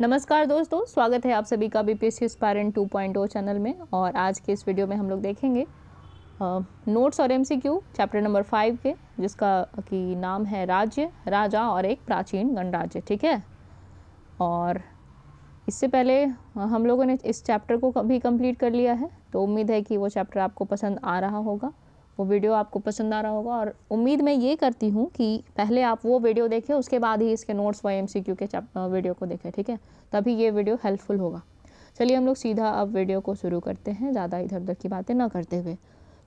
नमस्कार दोस्तों, स्वागत है आप सभी का बीपीएससी एस्पायरेंट 2.0 चैनल में। और आज के इस वीडियो में हम लोग देखेंगे नोट्स और एमसीक्यू चैप्टर नंबर 5 के, जिसका की नाम है राज्य, राजा और एक प्राचीन गणराज्य। ठीक है, और इससे पहले हम लोगों ने इस चैप्टर को भी कंप्लीट कर लिया है, तो उम्मीद है कि वो चैप्टर आपको पसंद आ रहा होगा, वो वीडियो आपको पसंद आ रहा होगा। और उम्मीद मैं ये करती हूँ कि पहले आप वो वीडियो देखें, उसके बाद ही इसके नोट्स व एमसीक्यू के वीडियो को देखें। ठीक है, तभी ये वीडियो हेल्पफुल होगा। चलिए हम लोग सीधा अब वीडियो को शुरू करते हैं, ज़्यादा इधर उधर की बातें ना करते हुए।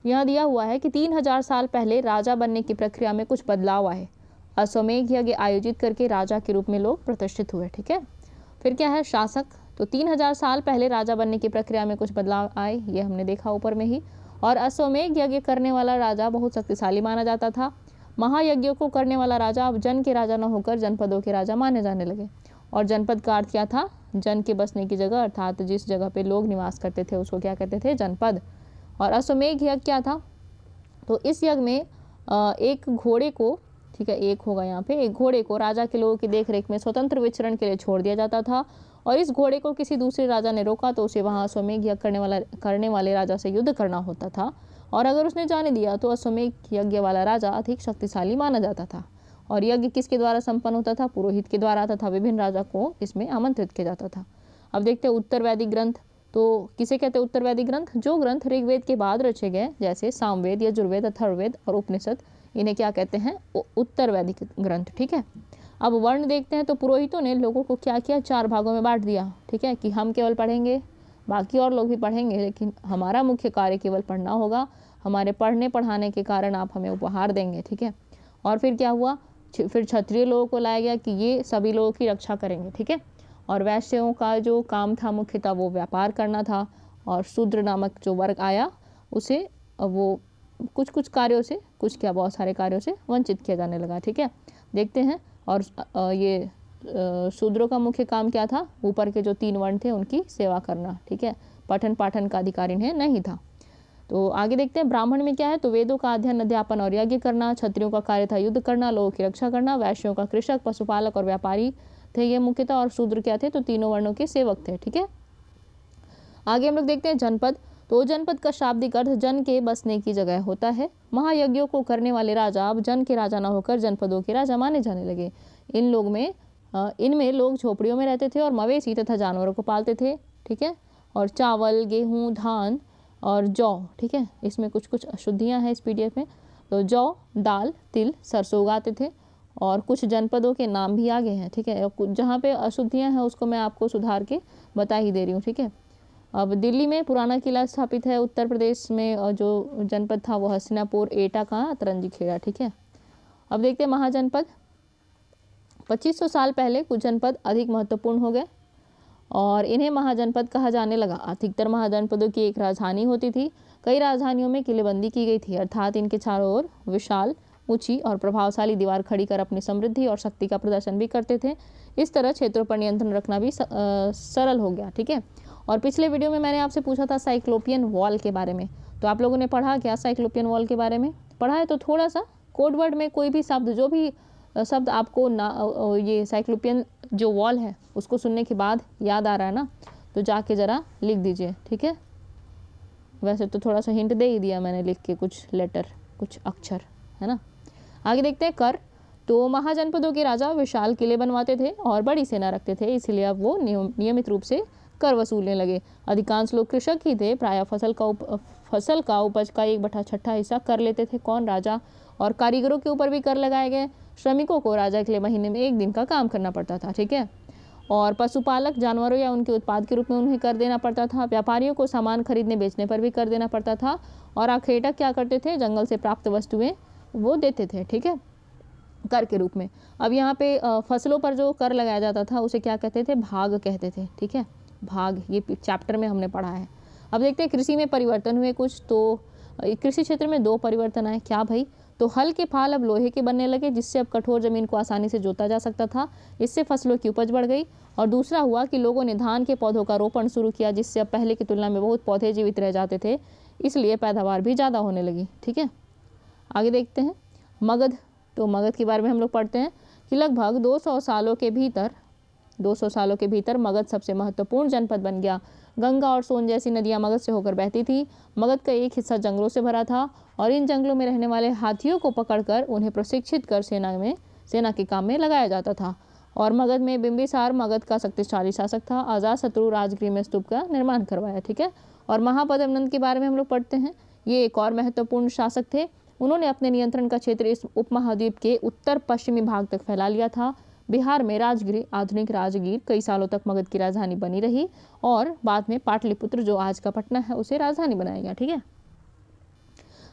यहाँ दिया हुआ है कि 3000 साल पहले राजा बनने की प्रक्रिया में कुछ बदलाव आए। अश्वमेध यज्ञ आयोजित करके राजा के रूप में लोग प्रतिष्ठित हुए। ठीक है, फिर क्या है, शासक। तो 3000 साल पहले राजा बनने की प्रक्रिया में कुछ बदलाव आए, ये हमने देखा ऊपर में ही। और अश्वमेध यज्ञ करने वाला राजा बहुत शक्तिशाली माना जाता था। महायज्ञों को करने वाला राजा अब जन के राजा न होकर जनपदों के राजा माने जाने लगे। और जनपद का अर्थ क्या था? जन के बसने की जगह, अर्थात जिस जगह पे लोग निवास करते थे उसको क्या कहते थे? जनपद। और अश्वमेध यज्ञ क्या था? तो इस यज्ञ में एक घोड़े को, ठीक है, एक होगा यहाँ पे, एक घोड़े को राजा के लोगों की देखरेख में स्वतंत्र विचरण के लिए छोड़ दिया जाता था। और इस घोड़े को किसी दूसरे राजा ने रोका तो उसे वहाँ अश्वमेध यज्ञ करने वाले राजा से युद्ध करना होता था। और अगर उसने जाने दिया तो अश्वमेध यज्ञ वाला राजा अधिक शक्तिशाली माना जाता था। और यज्ञ किसके द्वारा संपन्न होता था? पुरोहित के द्वारा तथा विभिन्न राजा को इसमें आमंत्रित किया जाता था। अब देखते हैं उत्तर वैदिक ग्रंथ। तो किसे कहते हैं उत्तर वैदिक ग्रंथ? जो ग्रंथ ऋग्वेद के बाद रचे गए, जैसे सामवेद, यजुर्वेद, अथर्ववेद और उपनिषद, इन्हें क्या कहते हैं? उत्तर वैदिक ग्रंथ। ठीक है, अब वर्ण देखते हैं। तो पुरोहितों ने लोगों को क्या किया? 4 भागों में बांट दिया। ठीक है, कि हम केवल पढ़ेंगे, बाकी और लोग भी पढ़ेंगे, लेकिन हमारा मुख्य कार्य केवल पढ़ना होगा। हमारे पढ़ने पढ़ाने के कारण आप हमें उपहार देंगे। ठीक है, और फिर क्या हुआ? फिर क्षत्रिय लोगों को लाया गया कि ये सभी लोगों की रक्षा करेंगे। ठीक है, और वैश्यों का जो काम था मुख्यतः वो व्यापार करना था। और शूद्र नामक जो वर्ग आया उसे वो कुछ कुछ कार्यों से, कुछ क्या बहुत सारे कार्यों से वंचित किया जाने लगा। ठीक है, देखते हैं। और ये शूद्रों का मुख्य काम क्या था? ऊपर के जो 3 वर्ण थे उनकी सेवा करना। ठीक है, पठन पाठन का अधिकार इन्हें नहीं था। तो आगे देखते हैं ब्राह्मण में क्या है। तो वेदों का अध्ययन, अध्यापन और यज्ञ करना। क्षत्रियों का कार्य था युद्ध करना, लोगों की रक्षा करना। वैश्यों का कृषक, पशुपालक और व्यापारी थे ये मुख्यतः। और शूद्र क्या थे? तो तीनों वर्णों के सेवक थे। ठीक है, आगे हम लोग देखते हैं जनपद। तो जनपद का शाब्दिक अर्थ जन के बसने की जगह होता है। महायज्ञों को करने वाले राजा अब जन के राजा न होकर जनपदों के राजा माने जाने लगे। इनमें लोग झोपड़ियों में रहते थे और मवेशी तथा जानवरों को पालते थे। ठीक है, और चावल, गेहूं, धान और जौ। ठीक है, इसमें कुछ कुछ अशुद्धियां हैं इस पीडीएफ में। तो जौ, दाल, तिल, सरसों उगाते थे। और कुछ जनपदों के नाम भी आगे हैं। ठीक है, जहाँ पे अशुद्धियां हैं उसको मैं आपको सुधार के बता ही दे रही हूँ। ठीक है, अब दिल्ली में पुराना किला स्थापित है। उत्तर प्रदेश में जो जनपद था वो हस्तिनापुर, एटा का अतरंजी खेड़ा। ठीक है, अब देखते हैं महाजनपद। 2500 साल पहले कुछ जनपद अधिक महत्वपूर्ण हो गए और इन्हें महाजनपद कहा जाने लगा। अधिकतर महाजनपदों की एक राजधानी होती थी। कई राजधानियों में किलेबंदी की गई थी, अर्थात इनके चारों ओर विशाल, ऊंची और प्रभावशाली दीवार खड़ी कर अपनी समृद्धि और शक्ति का प्रदर्शन भी करते थे। इस तरह क्षेत्रों पर नियंत्रण रखना भी सरल हो गया। ठीक है, और पिछले वीडियो में मैंने आपसे पूछा था साइक्लोपियन वॉल के बारे में, तो आप लोगों ने पढ़ा क्या? साइक्लोपियन वॉल के बारे में पढ़ा है? तो थोड़ा सा कोड वर्ड में कोई भी शब्द, जो भी शब्द आपको ना ये साइक्लोपियन जो वॉल है उसको सुनने के बाद याद आ रहा है ना, तो जाके ज़रा लिख दीजिए। ठीक है, वैसे तो थोड़ा सा हिंट दे ही दिया मैंने लिख के, कुछ लेटर, कुछ अक्षर, है ना। आगे देखते हैं कर। तो महाजनपदों के राजा विशाल किले बनवाते थे और बड़ी सेना रखते थे, इसलिए अब वो नियमित रूप से कर वसूलने लगे। अधिकांश लोग कृषक ही थे। प्रायः फसल का उपज का 1/6 हिस्सा कर लेते थे। कौन? राजा। और कारीगरों के ऊपर भी कर लगाए गए। श्रमिकों को राजा के लिए महीने में 1 दिन का काम करना पड़ता था। ठीक है, और पशुपालक जानवरों या उनके उत्पाद के रूप में उन्हें कर देना पड़ता था। व्यापारियों को सामान खरीदने बेचने पर भी कर देना पड़ता था। और आखेटक क्या करते थे? जंगल से प्राप्त वस्तुएं वो देते थे। ठीक है, कर के रूप में। अब यहाँ पे फसलों पर जो कर लगाया जाता था उसे क्या कहते थे? भाग कहते थे। ठीक है, भाग, ये चैप्टर में हमने पढ़ा है। अब देखते हैं कृषि में परिवर्तन हुए कुछ। तो कृषि क्षेत्र में 2 परिवर्तन आए। क्या भाई? तो हल के फाल अब लोहे के बनने लगे, जिससे अब कठोर जमीन को आसानी से जोता जा सकता था। इससे फसलों की उपज बढ़ गई। और दूसरा हुआ कि लोगों ने धान के पौधों का रोपण शुरू किया, जिससे अब पहले की तुलना में बहुत पौधे जीवित रह जाते थे, इसलिए पैदावार भी ज़्यादा होने लगी। ठीक है, आगे देखते हैं मगध। तो मगध के बारे में हम लोग पढ़ते हैं कि लगभग 200 सालों के भीतर 200 सालों के भीतर मगध सबसे महत्वपूर्ण जनपद बन गया। गंगा और सोन जैसी नदियां मगध से होकर बहती थी। मगध का एक हिस्सा जंगलों से भरा था और इन जंगलों में रहने वाले हाथियों को पकड़कर उन्हें प्रशिक्षित कर सेना के काम में लगाया जाता था। और मगध में बिंबिसार मगध का शक्तिशाली शासक था। अजातशत्रु राजगृह में स्तूप का निर्माण करवाया। ठीक है। और महापद्मनंद के बारे में हम लोग पढ़ते हैं। ये एक और महत्वपूर्ण शासक थे। उन्होंने अपने नियंत्रण का क्षेत्र इस उपमहाद्वीप के उत्तर पश्चिमी भाग तक फैला लिया था। बिहार में राजगीर, आधुनिक राजगीर, कई सालों तक मगध की राजधानी बनी रही और बाद में पाटलिपुत्र, जो आज का पटना है, उसे राजधानी बनाया गया। ठीक है।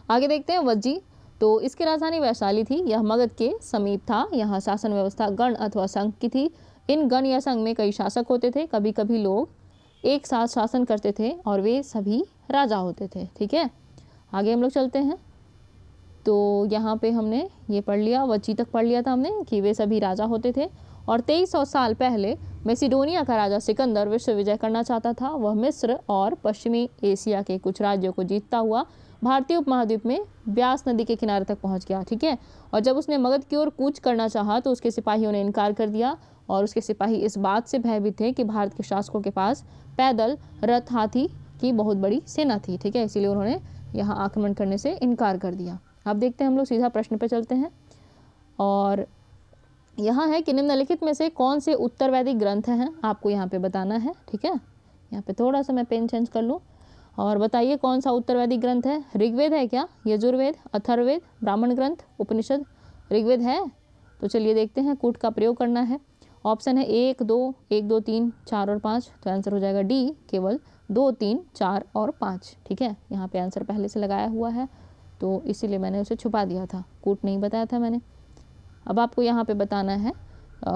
आगे देखते हैं वज्जी। तो इसकी राजधानी वैशाली थी। यह मगध के समीप था। यहाँ शासन व्यवस्था गण अथवा संघ की थी। इन गण या संघ में कई शासक होते थे। कभी कभी लोग एक साथ शासन करते थे और वे सभी राजा होते थे। ठीक है। आगे हम लोग चलते हैं। तो यहाँ पे हमने ये पढ़ लिया, वज्जी तक पढ़ लिया था हमने कि वे सभी राजा होते थे। और 2300 साल पहले मैसिडोनिया का राजा सिकंदर विश्व विजय करना चाहता था। वह मिस्र और पश्चिमी एशिया के कुछ राज्यों को जीतता हुआ भारतीय उपमहाद्वीप में ब्यास नदी के किनारे तक पहुंच गया। ठीक है। और जब उसने मगध की ओर कूच करना चाहा तो उसके सिपाहियों ने इनकार कर दिया और उसके सिपाही इस बात से भयभीत थे कि भारत के शासकों के पास पैदल, रथ, हाथी की बहुत बड़ी सेना थी। ठीक है। इसीलिए उन्होंने यहाँ आक्रमण करने से इनकार कर दिया। अब देखते हैं हम लोग सीधा प्रश्न पे चलते हैं। और यहाँ है कि निम्नलिखित में से कौन से उत्तर वैदिक ग्रंथ हैं, आपको यहाँ पे बताना है। ठीक है। यहाँ पे थोड़ा सा मैं पेन चेंज कर लूँ और बताइए कौन सा उत्तर वैदिक ग्रंथ है। ऋग्वेद है क्या, यजुर्वेद, अथर्ववेद, ब्राह्मण ग्रंथ, उपनिषद? ऋग्वेद है। तो चलिए देखते हैं, कूट का प्रयोग करना है। ऑप्शन है 1, 2, 1, 2, 3, 4 और 5। तो आंसर हो जाएगा डी, केवल 2, 3, 4 और 5। ठीक है। यहाँ पे आंसर पहले से लगाया हुआ है तो इसीलिए मैंने उसे छुपा दिया था, कूट नहीं बताया था मैंने। अब आपको यहाँ पे बताना है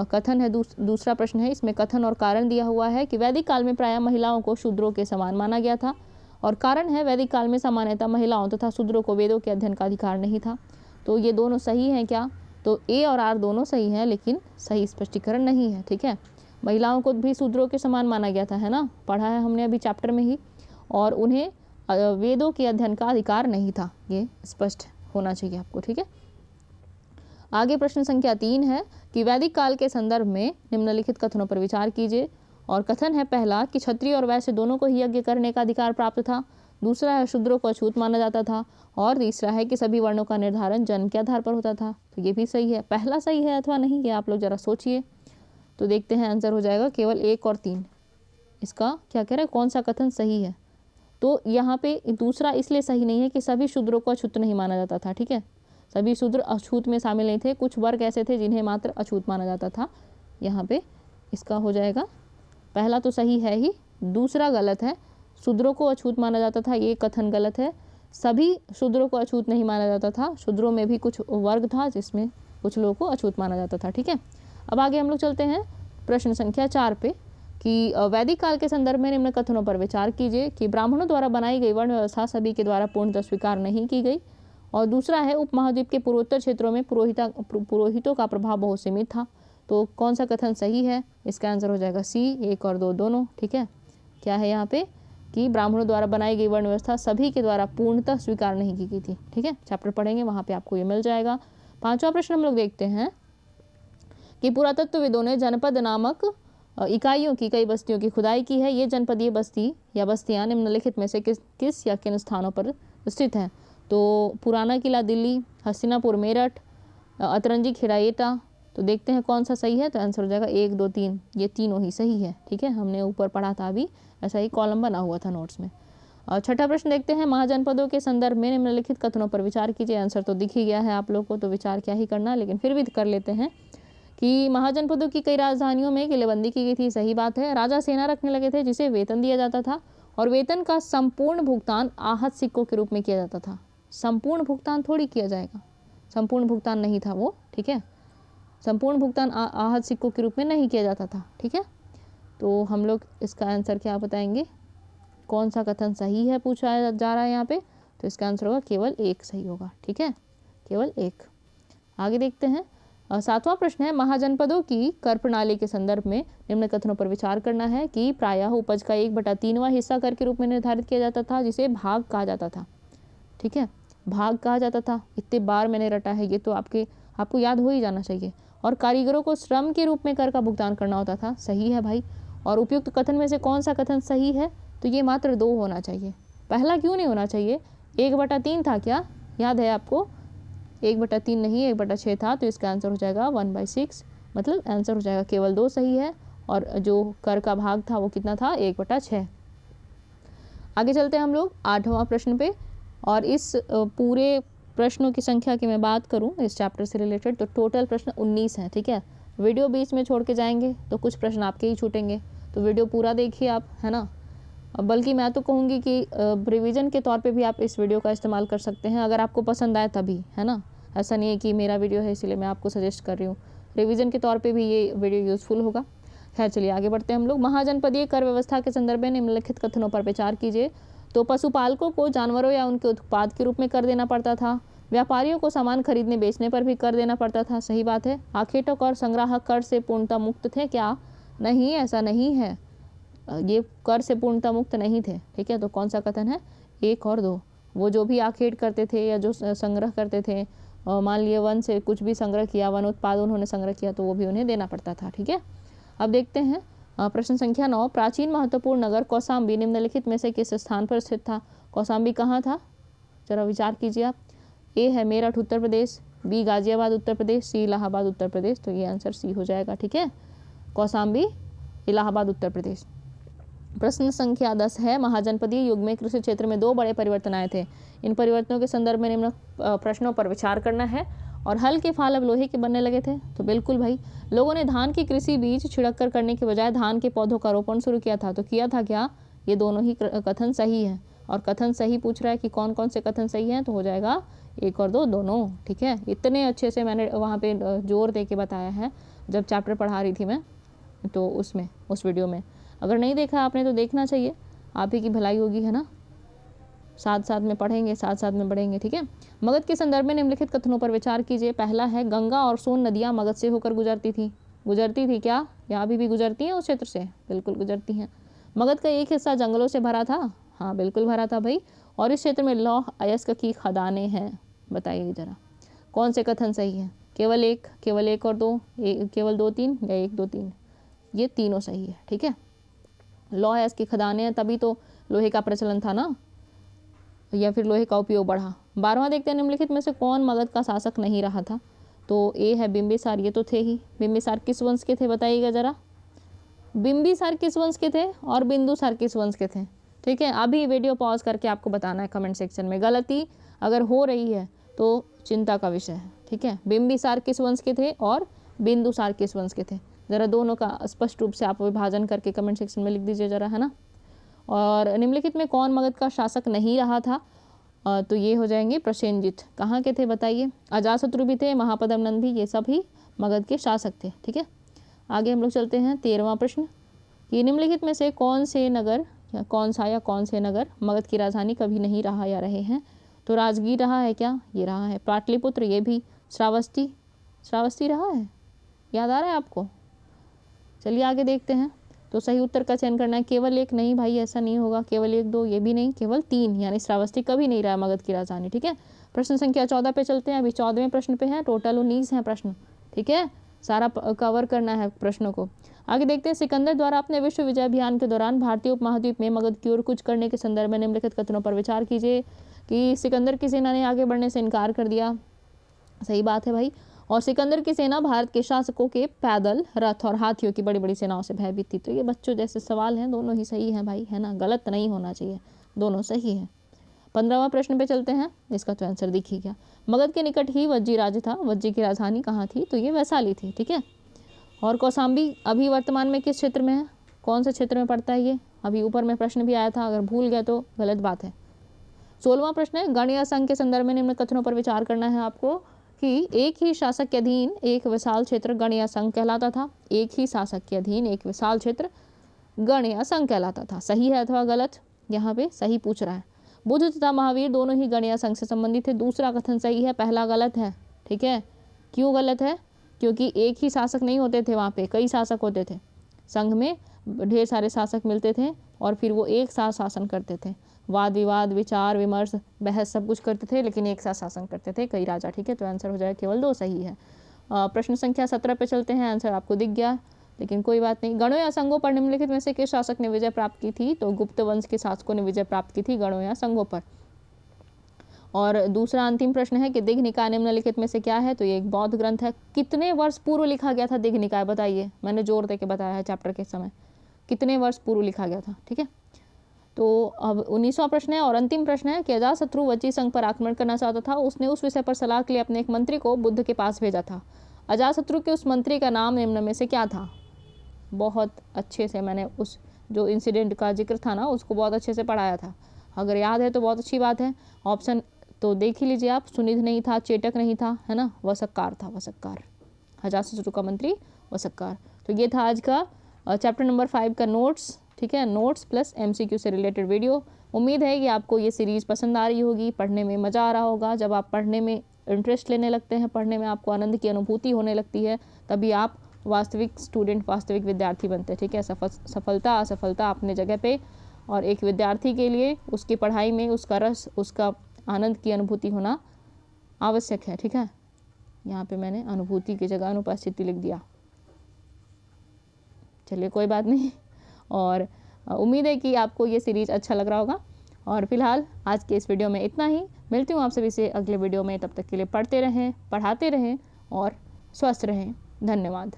कथन है। दूसरा प्रश्न है, इसमें कथन और कारण दिया हुआ है कि वैदिक काल में प्रायः महिलाओं को शूद्रों के समान माना गया था। और कारण है वैदिक काल में सामान्यतः महिलाओं तथा शूद्रों को वेदों के अध्ययन का अधिकार नहीं था। तो ये दोनों सही हैं क्या? तो ए और आर दोनों सही हैं, लेकिन सही स्पष्टीकरण नहीं है। ठीक है। महिलाओं को भी शूद्रों के समान माना गया था, है ना, पढ़ा है हमने अभी चैप्टर में ही। और उन्हें वेदों के अध्ययन का अधिकार नहीं था, ये स्पष्ट होना चाहिए आपको। ठीक है। आगे प्रश्न संख्या 3 है कि वैदिक काल के संदर्भ में निम्नलिखित कथनों पर विचार कीजिए। और कथन है पहला कि क्षत्रिय और वैश्य दोनों को ही यज्ञ करने का अधिकार प्राप्त था। दूसरा है शूद्रों को अछूत माना जाता था। और तीसरा है कि सभी वर्णों का निर्धारण जन्म के आधार पर होता था। तो ये भी सही है। पहला सही है अथवा नहीं, ये आप लोग जरा सोचिए। तो देखते हैं, आंसर हो जाएगा केवल 1 और 3। इसका क्या कह रहा है, कौन सा कथन सही है? तो यहाँ पे दूसरा इसलिए सही नहीं है कि सभी शूद्रों को अछूत नहीं माना जाता था। ठीक है। सभी शूद्र अछूत में शामिल नहीं थे, कुछ वर्ग ऐसे थे जिन्हें मात्र अछूत माना जाता था। यहाँ पे इसका हो जाएगा, पहला तो सही है ही, दूसरा गलत है। शूद्रों को अछूत माना जाता था, ये कथन गलत है। सभी शूद्रों को अछूत नहीं माना जाता था। शूद्रों में भी कुछ वर्ग था जिसमें कुछ लोगों को अछूत माना जाता था। ठीक है। अब आगे हम लोग चलते हैं प्रश्न संख्या 4 पे कि वैदिक काल के संदर्भ में निम्न कथनों पर विचार कीजिए कि ब्राह्मणों द्वारा बनाई गई वर्ण व्यवस्था सभी के द्वारा पूर्णतः स्वीकार नहीं की गई। और दूसरा है उपमहाद्वीप के पूर्वोत्तर क्षेत्रों में पुरोहितों का प्रभाव बहुत सीमित था। तो कौन सा कथन सही है? इसका आंसर हो जाएगा सी, 1 और 2 दोनों। ठीक है। क्या है यहाँ पे कि ब्राह्मणों द्वारा बनाई गई वर्ण व्यवस्था सभी के द्वारा पूर्णतः स्वीकार नहीं की गई थी। ठीक है। चैप्टर पढ़ेंगे, वहाँ पे आपको ये मिल जाएगा। 5वां प्रश्न हम लोग देखते हैं कि पुरातत्वविदों ने जनपद नामक इकाइयों की कई बस्तियों की खुदाई की है। ये जनपद, ये बस्ती या बस्तियां निम्नलिखित में से किस या किन स्थानों पर स्थित हैं? तो पुराना किला दिल्ली, हस्तिनापुर मेरठ, अतरंजी खिड़ाएटा। तो देखते हैं कौन सा सही है। तो आंसर हो जाएगा 1, 2, 3, ये तीनों ही सही है। ठीक है। हमने ऊपर पढ़ा था, अभी ऐसा ही कॉलम बना हुआ था नोट्स में। और 6ठा प्रश्न देखते हैं, महाजनपदों के संदर्भ में निम्नलिखित कथनों पर विचार कीजिए। आंसर तो दिख ही गया है आप लोग को, तो विचार क्या ही करना, लेकिन फिर भी कर लेते हैं कि महाजनपदों की कई राजधानियों में किलेबंदी की गई थी। सही बात है। राजा सेना रखने लगे थे जिसे वेतन दिया जाता था और वेतन का संपूर्ण भुगतान आहत सिक्कों के रूप में किया जाता था। संपूर्ण भुगतान थोड़ी किया जाएगा, संपूर्ण भुगतान नहीं था वो। ठीक है। संपूर्ण भुगतान आहत सिक्कों के रूप में नहीं किया जाता था। ठीक है। तो हम लोग इसका आंसर क्या बताएंगे, कौन सा कथन सही है पूछा जा रहा है यहाँ पे। तो इसका आंसर होगा केवल 1 सही होगा। ठीक है, केवल 1। आगे देखते हैं। 7वां प्रश्न है, महाजनपदों की कर प्रणाली के संदर्भ में निम्न कथनों पर विचार करना है कि प्रायः उपज का 1/3वां हिस्सा कर के रूप में निर्धारित किया जाता था, जिसे भाग कहा जाता था। ठीक है, भाग कहा जाता था। इतने बार मैंने रटा है ये, तो आपको याद हो ही जाना चाहिए। और कारीगरों को श्रम के रूप में कर का भुगतान करना होता था। सही है भाई। और उपयुक्त कथन में से कौन सा कथन सही है? तो ये मात्र 2 होना चाहिए। पहला क्यों नहीं होना चाहिए? 1/3 था क्या, याद है आपको? 1/3 नहीं, 1/6 था, तो इसका आंसर हो जाएगा 1/6। मतलब आंसर हो जाएगा केवल 2 सही है, और जो कर का भाग था वो कितना था? 1/6। आगे चलते हैं हम लोग 8वां प्रश्न पे। और इस पूरे प्रश्नों की संख्या की मैं बात करूं इस चैप्टर से रिलेटेड, तो टोटल प्रश्न 19 हैं। ठीक है, वीडियो बीच में छोड़ के जाएंगे तो कुछ प्रश्न आपके ही छूटेंगे, तो वीडियो पूरा देखिए आप, है ना। बल्कि मैं तो कहूँगी कि रिवीजन के तौर पे भी आप इस वीडियो का इस्तेमाल कर सकते हैं, अगर आपको पसंद आए तभी, है ना। ऐसा नहीं है कि मेरा वीडियो है इसलिए मैं आपको सजेस्ट कर रही हूँ, रिवीजन के तौर पे भी ये वीडियो यूज़फुल होगा। खैर चलिए आगे बढ़ते हैं हम लोग। महाजनपदीय कर व्यवस्था के संदर्भ में निम्नलिखित कथनों पर विचार कीजिए। तो पशुपालकों को जानवरों या उनके उत्पाद के रूप में कर देना पड़ता था। व्यापारियों को सामान खरीदने बेचने पर भी कर देना पड़ता था। सही बात है। आखेटक और संग्राहक कर से पूर्णतः मुक्त थे क्या? नहीं, ऐसा नहीं है, ये कर से पूर्णतः मुक्त नहीं थे। ठीक है, तो कौन सा कथन है? 1 और 2। वो जो भी आखेट करते थे या जो संग्रह करते थे, मान लिए वन से कुछ भी संग्रह किया, वन उत्पाद उन्होंने संग्रह किया, तो वो भी उन्हें देना पड़ता था। ठीक है, अब देखते हैं प्रश्न संख्या 9। प्राचीन महत्वपूर्ण नगर कौसाम्बी निम्नलिखित में से किस स्थान पर स्थित था? कौसाम्बी कहाँ था? जरा विचार कीजिए आप। ए है मेरठ उत्तर प्रदेश, बी गाजियाबाद उत्तर प्रदेश, सी इलाहाबाद उत्तर प्रदेश। तो ये आंसर सी हो जाएगा। ठीक है, कौसाम्बी इलाहाबाद उत्तर प्रदेश। प्रश्न संख्या 10 है। महाजनपदीय युग में कृषि क्षेत्र में 2 बड़े परिवर्तन आए थे। इन परिवर्तनों के संदर्भ में निम्न प्रश्नों पर विचार करना है। और हल के फाल अब लोहे के बनने लगे थे। तो बिल्कुल भाई, लोगों ने धान की कृषि बीज छिड़क कर करने के बजाय धान के पौधों का रोपण शुरू किया था। तो किया था क्या? ये दोनों ही कथन सही है। और कथन सही पूछ रहा है कि कौन कौन से कथन सही हैं, तो हो जाएगा 1 और 2 दोनों। ठीक है, इतने अच्छे से मैंने वहाँ पे जोर दे के बताया है जब चैप्टर पढ़ा रही थी मैं, तो उसमें उस वीडियो में अगर नहीं देखा आपने तो देखना चाहिए, आप ही की भलाई होगी, है ना। साथ साथ में पढ़ेंगे, साथ साथ में बढ़ेंगे। ठीक है, मगध के संदर्भ में निम्नलिखित कथनों पर विचार कीजिए। पहला है, गंगा और सोन नदियाँ मगध से होकर गुजरती थी। गुजरती थी क्या? या अभी भी गुजरती हैं उस क्षेत्र से? बिल्कुल गुजरती हैं। मगध का एक हिस्सा जंगलों से भरा था। हाँ बिल्कुल भरा था भाई। और इस क्षेत्र में लौह अयस्क की खदानें हैं। बताइए जरा कौन से कथन सही है? केवल एक और 2, केवल 2 3 या 1 2 3? ये तीनों सही है। ठीक है, लौह अयस्क की खदानें हैं, तभी तो लोहे का प्रचलन था ना, या फिर लोहे का उपयोग बढ़ा। 12वां देखते हैं, निम्नलिखित में से कौन मगध का शासक नहीं रहा था? तो ए है बिंबिसार, ये तो थे ही। बिंबिसार किस वंश के थे बताइएगा जरा। बिंबिसार किस वंश के थे और बिंदुसार किस वंश के थे? ठीक है, अभी वीडियो पॉज करके आपको बताना है कमेंट सेक्शन में। गलती अगर हो रही है तो चिंता का विषय है। ठीक है, बिंबिसार किस वंश के थे और बिंदुसार किस वंश के थे? ज़रा दोनों का स्पष्ट रूप से आप विभाजन करके कमेंट सेक्शन में लिख दीजिए जरा, है ना। और निम्नलिखित में कौन मगध का शासक नहीं रहा था? तो ये हो जाएंगे प्रसेनजित। कहाँ के थे बताइए? अजातशत्रु भी थे, महापद्म नंद भी, ये सब ही मगध के शासक थे। ठीक है, आगे हम लोग चलते हैं 13वां प्रश्न कि निम्नलिखित में से कौन से नगर या कौन से नगर मगध की राजधानी कभी नहीं रहा या रहे हैं? तो राजगीर रहा है क्या? ये रहा है। पाटलिपुत्र, ये भी। श्रावस्ती रहा है, याद आ रहा है आपको? चलिए आगे देखते हैं। तो सही उत्तर का चयन करना है। केवल 1 नहीं भाई, ऐसा नहीं होगा। केवल 1 2 ये भी नहीं, केवल 3, यानी श्रावस्ती कभी नहीं रहा मगध की राजधानी। ठीक है, प्रश्न संख्या 14 पे चलते हैं। अभी 14वें प्रश्न पे है, टोटल 19 हैं प्रश्न। ठीक है, सारा कवर करना है प्रश्नों को। आगे देखते हैं, सिकंदर द्वारा अपने विश्व विजय अभियान के दौरान भारतीय उपमहाद्वीप में मगध की ओर कूच करने के संदर्भ में निम्नलिखित कथनों पर विचार कीजिए। कि सिकंदर की सेना ने आगे बढ़ने से इनकार कर दिया। सही बात है भाई। और सिकंदर की सेना भारत के शासकों के पैदल, रथ और हाथियों की बड़ी बड़ी सेनाओं से भयभीत थी। तो ये बच्चों जैसे सवाल हैं, दोनों ही सही हैं भाई, है ना, गलत नहीं होना चाहिए, दोनों सही है। 15वां प्रश्न पे चलते हैं, इसका तो आंसर दिखी गया। मगध के निकट ही वज्जी राज्य था। वज्जी की राजधानी कहाँ थी? तो ये वैशाली थी। ठीक है, और कौसाम्बी अभी वर्तमान में किस क्षेत्र में है? कौन से क्षेत्र में पड़ता है ये? अभी ऊपर में प्रश्न भी आया था, अगर भूल गया तो गलत बात है। 16वां प्रश्न है, गण या संघ के संदर्भ में निम्न कथनों पर विचार करना है आपको कि एक ही शासक के अधीन एक विशाल क्षेत्र गण या संघ कहलाता था। एक ही शासक के अधीन एक विशाल क्षेत्र गण या संघ कहलाता था। सही है अथवा गलत? यहाँ पे सही पूछ रहा है। बुद्ध तथा महावीर दोनों ही गण या संघ से संबंधित थे। दूसरा कथन सही है, पहला गलत है। ठीक है, क्यों गलत है? क्योंकि एक ही शासक नहीं होते थे, वहाँ पे कई शासक होते थे। संघ में ढेर सारे शासक मिलते थे और फिर वो एक साथ शासन करते थे। वाद विवाद, विचार विमर्श, बहस सब कुछ करते थे, लेकिन एक साथ शासन करते थे कई राजा। ठीक है, तो आंसर हो जाएगा केवल 2 सही है। प्रश्न संख्या 17 पे चलते हैं। आंसर आपको दिख गया, लेकिन कोई बात नहीं। गणों या संघों पर निम्नलिखित में से किस शासक ने विजय प्राप्त की थी? तो गुप्त वंश के शासकों ने विजय प्राप्त की थी गणों या संघों पर। और दूसरा अंतिम प्रश्न है कि दिघ निकाय निम्नलिखित में से क्या है? तो ये एक बौद्ध ग्रंथ है। कितने वर्ष पूर्व लिखा गया था दिघ निकाय? बताइए, मैंने जोर देके बताया है चैप्टर के समय, कितने वर्ष पूर्व लिखा गया था। ठीक है, तो अब 19वां प्रश्न है और अंतिम प्रश्न है कि अजातशत्रु वज्जी संघ पर आक्रमण करना चाहता था। उसने उस विषय पर सलाह के लिए अपने एक मंत्री को बुद्ध के पास भेजा था। अजातशत्रु के उस मंत्री का नाम निम्न में से क्या था? बहुत अच्छे से मैंने उस जो इंसिडेंट का जिक्र था ना, उसको बहुत अच्छे से पढ़ाया था। अगर याद है तो बहुत अच्छी बात है। ऑप्शन तो देख ही लीजिए आप। सुनिध नहीं था, चेटक नहीं था, है ना, वसक्कार था, वसक्कार। अजातशत्रु का मंत्री वसक्कार। तो ये था आज का चैप्टर नंबर 5 का नोट्स। ठीक है, नोट्स प्लस MCQ से रिलेटेड वीडियो। उम्मीद है कि आपको ये सीरीज़ पसंद आ रही होगी, पढ़ने में मज़ा आ रहा होगा। जब आप पढ़ने में इंटरेस्ट लेने लगते हैं, पढ़ने में आपको आनंद की अनुभूति होने लगती है, तभी आप वास्तविक स्टूडेंट, वास्तविक विद्यार्थी बनते हैं। ठीक है, सफलता असफलता अपने जगह पे, और एक विद्यार्थी के लिए उसकी पढ़ाई में उसका रस, उसका आनंद की अनुभूति होना आवश्यक है। ठीक है, यहाँ पे मैंने अनुभूति की जगह अनुपस्थिति लिख दिया। चलिए कोई बात नहीं, और उम्मीद है कि आपको ये सीरीज़ अच्छा लग रहा होगा। और फिलहाल आज के इस वीडियो में इतना ही। मिलती हूँ आप सभी से अगले वीडियो में। तब तक के लिए पढ़ते रहें, पढ़ाते रहें और स्वस्थ रहें। धन्यवाद।